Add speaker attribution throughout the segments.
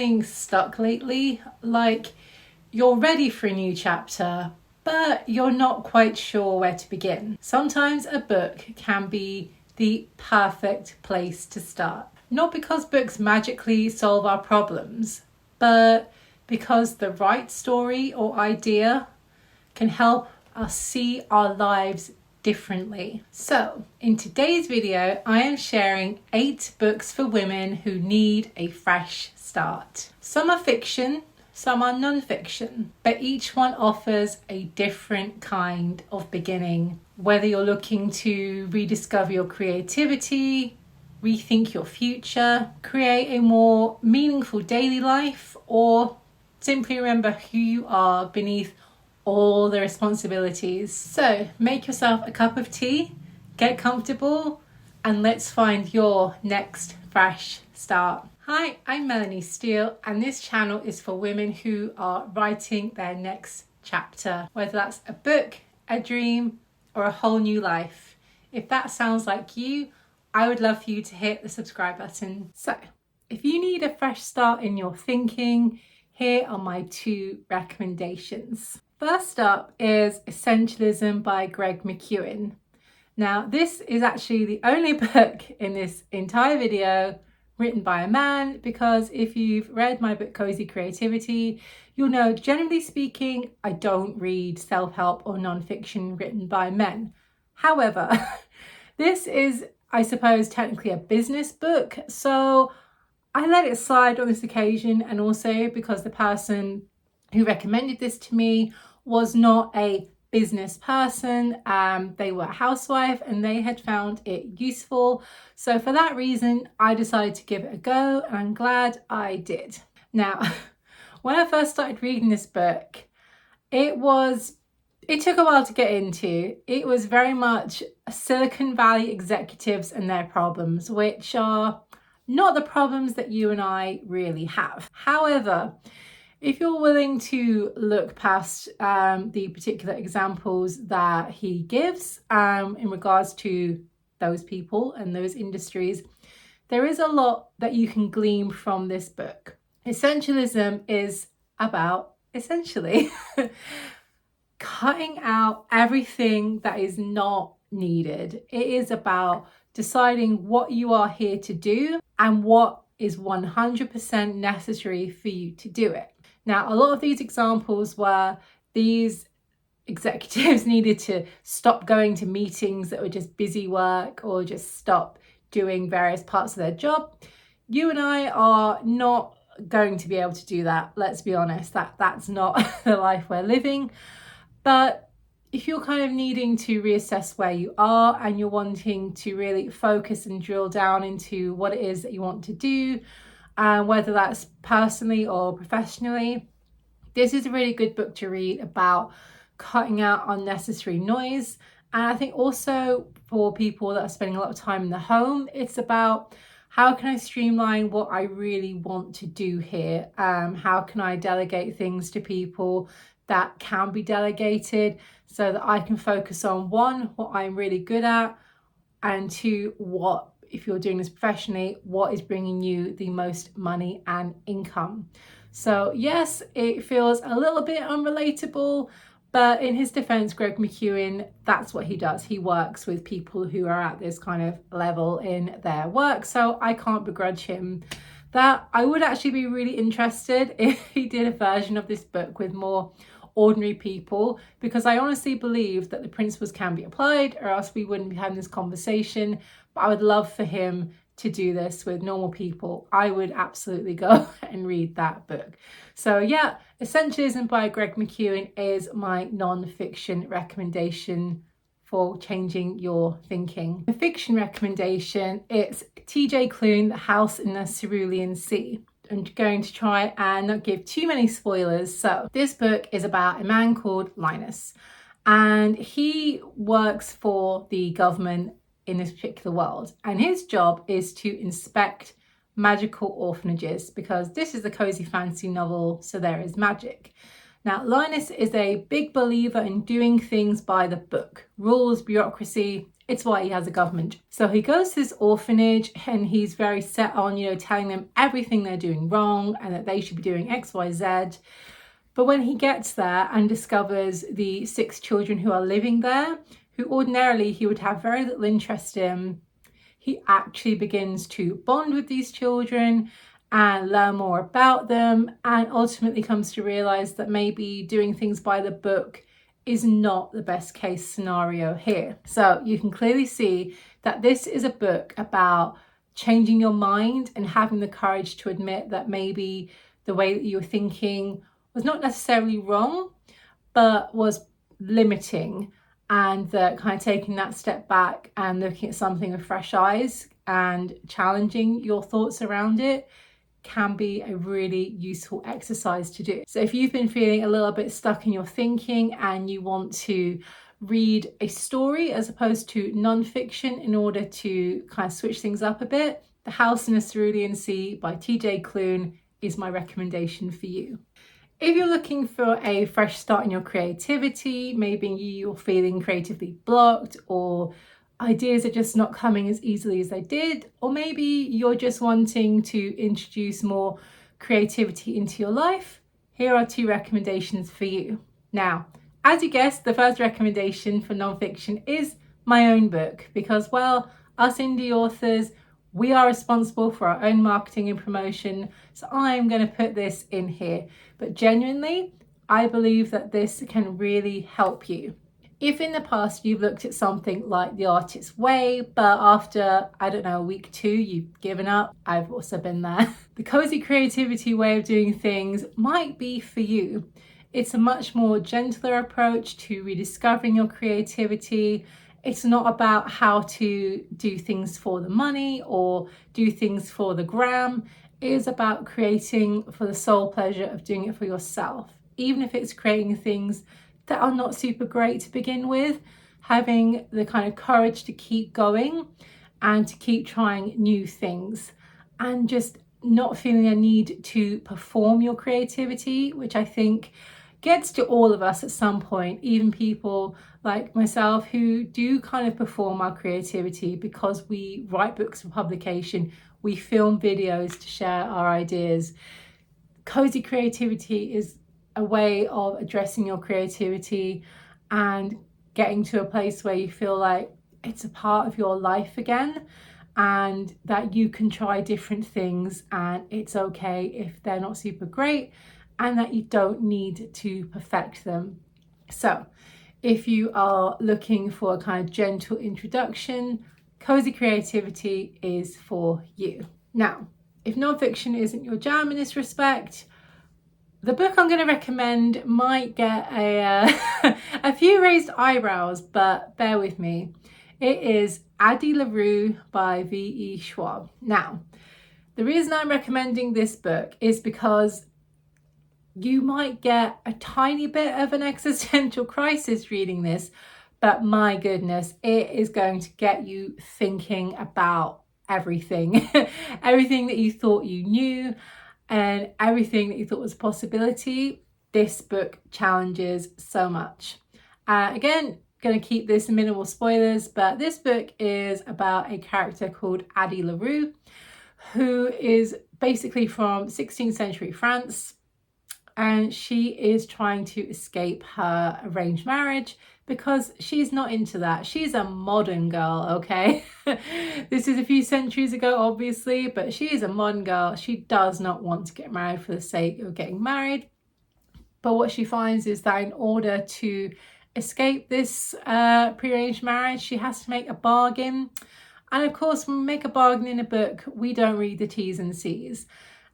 Speaker 1: feeling stuck lately? Like you're ready for a new chapter, but you're not quite sure where to begin. Sometimes a book can be the perfect place to start. Not because books magically solve our problems, but because the right story or idea can help us see our lives differently. So, in today's video, I am sharing 8 books for women who need a fresh start. Some are fiction, some are non-fiction, but each one offers a different kind of beginning. Whether you're looking to rediscover your creativity, rethink your future, create a more meaningful daily life, or simply remember who you are beneath all the responsibilities. So make yourself a cup of tea, get comfortable, and let's find your next fresh start. Hi, I'm Melanie Steele, and this channel is for women who are writing their next chapter, whether that's a book, a dream, or a whole new life. If that sounds like you, I would love for you to hit the subscribe button. So, if you need a fresh start in your thinking, here are my 2 recommendations. First up is Essentialism by Greg McKeown. Now, this is actually the only book in this entire video written by a man, because if you've read my book Cosy Creativity, you'll know, generally speaking, I don't read self-help or non-fiction written by men. However, this is, I suppose, technically a business book, so I let it slide on this occasion, and also because the person who recommended this to me was not a business person. They were a housewife and they had found it useful. So for that reason, I decided to give it a go, and I'm glad I did. Now, when I first started reading this book, it took a while to get into. It was very much Silicon Valley executives and their problems, which are not the problems that you and I really have. However, if you're willing to look past the particular examples that he gives in regards to those people and those industries, there is a lot that you can glean from this book. Essentialism is about, essentially, cutting out everything that is not needed. It is about deciding what you are here to do and what is 100% necessary for you to do it. Now, a lot of these examples where these executives needed to stop going to meetings that were just busy work, or just stop doing various parts of their job. You and I are not going to be able to do that. Let's be honest, that's not the life we're living. But if you're kind of needing to reassess where you are and you're wanting to really focus and drill down into what it is that you want to do, whether that's personally or professionally, this is a really good book to read about cutting out unnecessary noise. And I think also for people that are spending a lot of time in the home, it's about how can I streamline what I really want to do here? How can I delegate things to people that can be delegated, so that I can focus on 1, what I'm really good at, and 2, what, if you're doing this professionally, what is bringing you the most money and income. So yes, it feels a little bit unrelatable, but in his defense, Greg McKeown, that's what he does. He works with people who are at this kind of level in their work. So I can't begrudge him that. I would actually be really interested if he did a version of this book with more ordinary people, because I honestly believe that the principles can be applied, or else we wouldn't be having this conversation. But I would love for him to do this with normal people. I would absolutely go and read that book. So yeah, Essentialism by Greg McKeown is my non-fiction recommendation for changing your thinking. The fiction recommendation, it's TJ Klune, The House in the Cerulean Sea. I'm going to try and not give too many spoilers. So this book is about a man called Linus, and he works for the government in this particular world, and his job is to inspect magical orphanages, because this is a cozy fantasy novel, so there is magic. Now, Linus is a big believer in doing things by the book. Rules, bureaucracy, It's why he has a government. So he goes to this orphanage and he's very set on, telling them everything they're doing wrong and that they should be doing X, Y, Z. But when he gets there and discovers the 6 children who are living there, who ordinarily he would have very little interest in, he actually begins to bond with these children and learn more about them, and ultimately comes to realize that maybe doing things by the book is not the best case scenario here. So you can clearly see that this is a book about changing your mind and having the courage to admit that maybe the way that you were thinking was not necessarily wrong, but was limiting, and that kind of taking that step back and looking at something with fresh eyes and challenging your thoughts around it can be a really useful exercise to do. So if you've been feeling a little bit stuck in your thinking and you want to read a story as opposed to non-fiction in order to kind of switch things up a bit, The House in a Cerulean Sea by TJ Klune is my recommendation for you. If you're looking for a fresh start in your creativity, maybe you're feeling creatively blocked, or ideas are just not coming as easily as they did, or maybe you're just wanting to introduce more creativity into your life, here are 2 recommendations for you. Now, as you guessed, the first recommendation for nonfiction is my own book, because, well, us indie authors, we are responsible for our own marketing and promotion, so I'm going to put this in here. But genuinely, I believe that this can really help you. If in the past you've looked at something like The Artist's Way, but after, week 2, you've given up, I've also been there. The cozy creativity way of doing things might be for you. It's a much more gentler approach to rediscovering your creativity. It's not about how to do things for the money or do things for the gram. It is about creating for the sole pleasure of doing it for yourself. Even if it's creating things that are not super great to begin with, having the kind of courage to keep going and to keep trying new things, and just not feeling a need to perform your creativity, which I think gets to all of us at some point, even people like myself who do kind of perform our creativity because we write books for publication, we film videos to share our ideas. Cozy creativity is a way of addressing your creativity and getting to a place where you feel like it's a part of your life again, and that you can try different things and it's okay if they're not super great, and that you don't need to perfect them. So if you are looking for a kind of gentle introduction, cozy creativity is for you. Now, if nonfiction isn't your jam in this respect, the book I'm going to recommend might get a few raised eyebrows, but bear with me. It is Addie LaRue by V.E. Schwab. Now, the reason I'm recommending this book is because you might get a tiny bit of an existential crisis reading this, but my goodness, it is going to get you thinking about everything. Everything that you thought you knew and everything that you thought was a possibility. This book challenges so much. Again, going to keep this minimal spoilers, but this book is about a character called Addie LaRue, who is basically from 16th century France. And she is trying to escape her arranged marriage because she's not into that. She's a modern girl, okay? This is a few centuries ago, obviously, but she is a modern girl. She does not want to get married for the sake of getting married. But what she finds is that in order to escape this prearranged marriage, she has to make a bargain. And of course, when we make a bargain in a book, we don't read the T's and C's.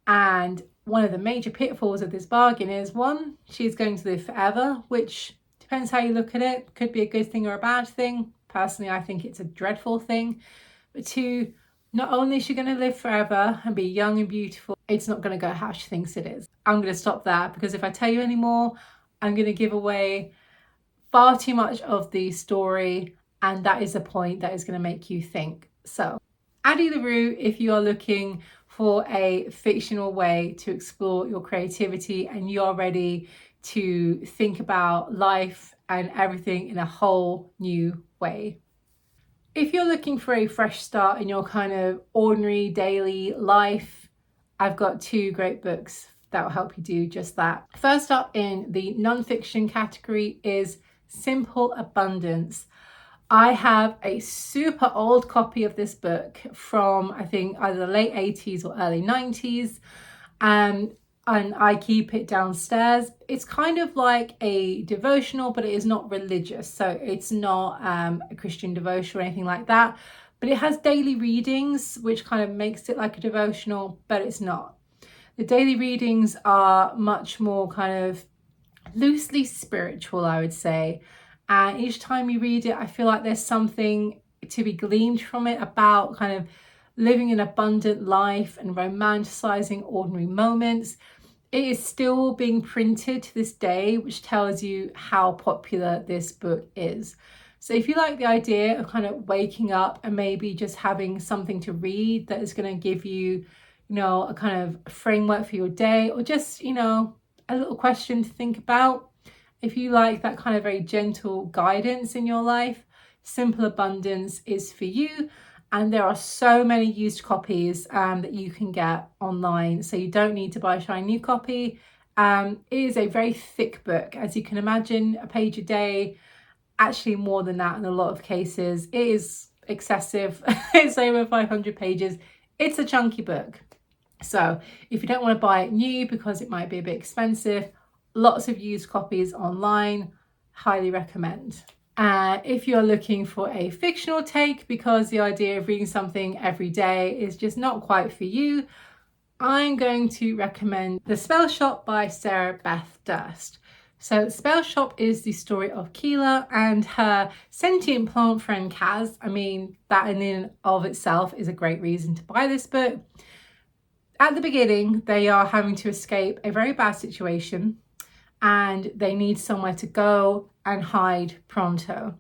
Speaker 1: And one of the major pitfalls of this bargain is, 1, she's going to live forever, which depends how you look at it. Could be a good thing or a bad thing. Personally, I think it's a dreadful thing. But 2, not only is she going to live forever and be young and beautiful, it's not going to go how she thinks it is. I'm going to stop there because if I tell you any more, I'm going to give away far too much of the story, and that is the point that is going to make you think. So, Addie LaRue, if you are looking for a fictional way to explore your creativity and you're ready to think about life and everything in a whole new way. If you're looking for a fresh start in your kind of ordinary daily life, I've got two great books that will help you do just that. First up in the non-fiction category is Simple Abundance. I have a super old copy of this book from, I think, either the late 80s or early 90s. And I keep it downstairs. It's kind of like a devotional, but it is not religious. So it's not a Christian devotion or anything like that. But it has daily readings, which kind of makes it like a devotional, but it's not. The daily readings are much more kind of loosely spiritual, I would say. And each time you read it, I feel like there's something to be gleaned from it about kind of living an abundant life and romanticizing ordinary moments. It is still being printed to this day, which tells you how popular this book is. So if you like the idea of kind of waking up and maybe just having something to read that is going to give you, a kind of framework for your day, or just, a little question to think about. If you like that kind of very gentle guidance in your life, Simple Abundance is for you. And there are so many used copies that you can get online, so you don't need to buy a shiny new copy. It is a very thick book, as you can imagine, a page a day, actually more than that in a lot of cases. It is excessive. It's over 500 pages. It's a chunky book. So if you don't want to buy it new because it might be a bit expensive, lots of used copies online, highly recommend. If you're looking for a fictional take because the idea of reading something every day is just not quite for you, I'm going to recommend The Spell Shop by Sarah Beth Durst. So The Spell Shop is the story of Keela and her sentient plant friend Kaz. I mean, that in and of itself is a great reason to buy this book. At the beginning, they are having to escape a very bad situation and they need somewhere to go and hide pronto.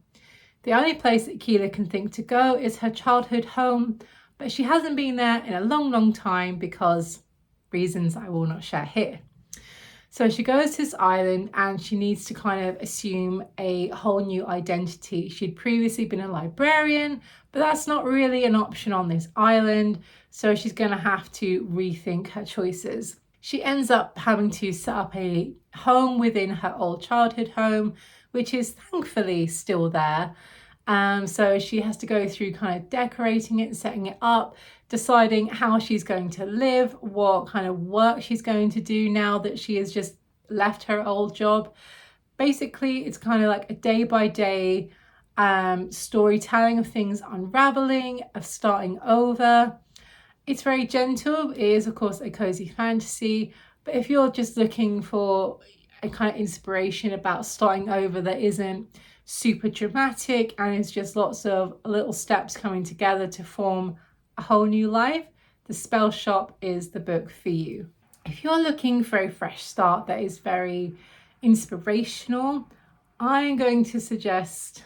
Speaker 1: The only place that Keela can think to go is her childhood home, but she hasn't been there in a long time because reasons I will not share here. So she goes to this island and she needs to kind of assume a whole new identity. She'd previously been a librarian, but that's not really an option on this island. So she's going to have to rethink her choices. She ends up having to set up a home within her old childhood home, which is thankfully still there. So she has to go through kind of decorating it, setting it up, deciding how she's going to live, what kind of work she's going to do now that she has just left her old job. Basically, it's kind of like a day-by-day storytelling of things unraveling, of starting over. It's very gentle. It is, of course, a cozy fantasy. But if you're just looking for a kind of inspiration about starting over that isn't super dramatic and it's just lots of little steps coming together to form a whole new life, The Spell Shop is the book for you. If you're looking for a fresh start that is very inspirational, I'm going to suggest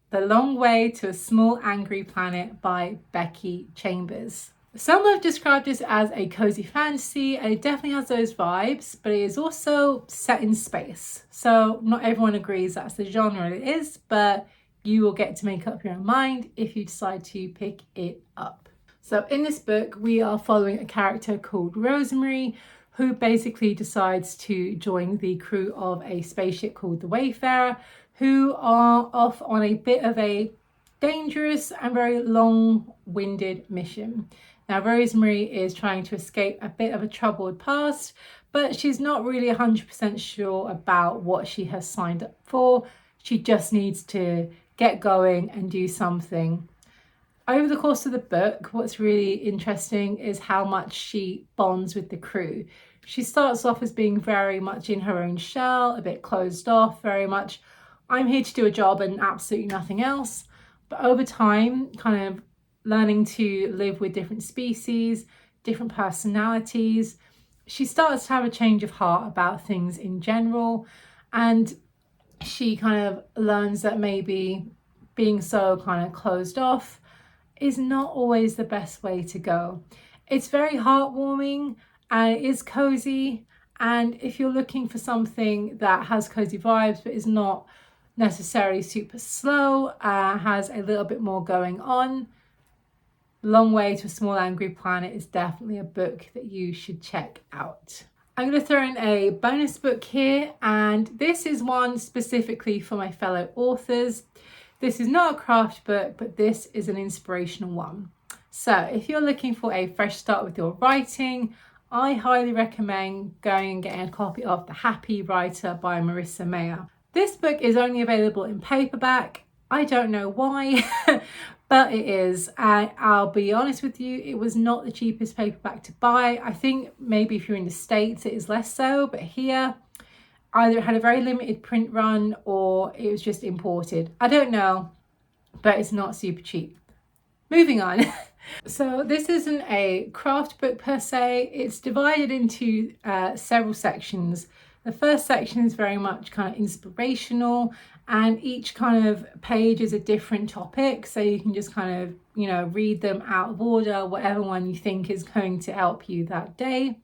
Speaker 1: The Long Way to a Small Angry Planet by Becky Chambers. Some have described this as a cozy fantasy, and it definitely has those vibes, but it is also set in space. So not everyone agrees that's the genre it is, but you will get to make up your own mind if you decide to pick it up. So in this book, we are following a character called Rosemary, who basically decides to join the crew of a spaceship called the Wayfarer, who are off on a bit of a dangerous and very long-winded mission. Now, Rosemary is trying to escape a bit of a troubled past, but she's not really 100% sure about what she has signed up for. She just needs to get going and do something. Over the course of the book, what's really interesting is how much she bonds with the crew. She starts off as being very much in her own shell, a bit closed off, very much, I'm here to do a job and absolutely nothing else. But over time, kind of learning to live with different species, different personalities, she starts to have a change of heart about things in general, and she kind of learns that maybe being so kind of closed off is not always the best way to go. It's very heartwarming and it is cozy, and if you're looking for something that has cozy vibes but is not necessarily super slow, has a little bit more going on. Long Way to a Small Angry Planet is definitely a book that you should check out. I'm going to throw in a bonus book here, and this is one specifically for my fellow authors. This is not a craft book, but this is an inspirational one. So if you're looking for a fresh start with your writing, I highly recommend going and getting a copy of The Happy Writer by Marissa Meyer. This book is only available in paperback. I don't know why, but it is. I'll be honest with you, it was not the cheapest paperback to buy. I think maybe if you're in the States it is less so, but here either it had a very limited print run or it was just imported. I don't know, but it's not super cheap. Moving on. So this isn't a craft book per se. It's divided into several sections. The first section is very much kind of inspirational, and each kind of page is a different topic. So you can just kind of, you know, read them out of order, whatever one you think is going to help you that day.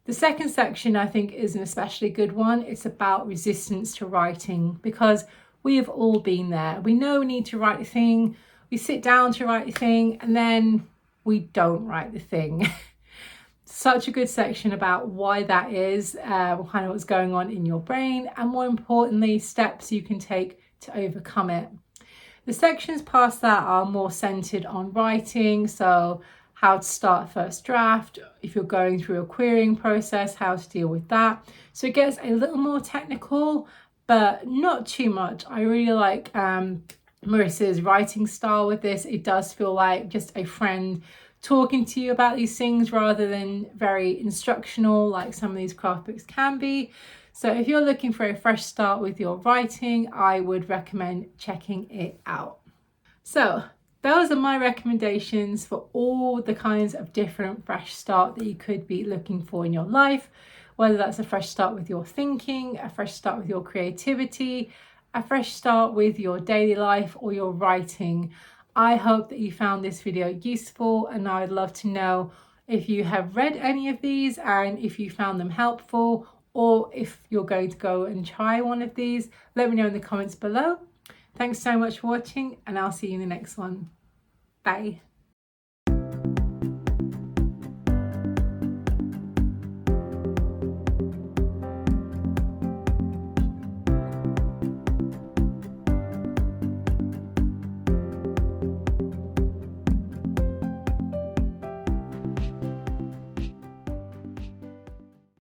Speaker 1: The second section, I think, is an especially good one. It's about resistance to writing, because we have all been there. We know we need to write a thing. We sit down to write a thing and then we don't write the thing. Such a good section about why that is, kind of what's going on in your brain, and more importantly, steps you can take to overcome it. The sections past that are more centered on writing, so how to start a first draft, if you're going through a querying process, how to deal with that. So it gets a little more technical, but not too much. I really like Marissa's writing style with this. It does feel like just a friend talking to you about these things rather than very instructional like some of these craft books can be. So if you're looking for a fresh start with your writing, I would recommend checking it out. So those are my recommendations for all the kinds of different fresh start that you could be looking for in your life, whether that's a fresh start with your thinking, a fresh start with your creativity, a fresh start with your daily life or your writing. I hope that you found this video useful, and I would love to know if you have read any of these and if you found them helpful, or if you're going to go and try one of these. Let me know in the comments below. Thanks so much for watching, and I'll see you in the next one. Bye.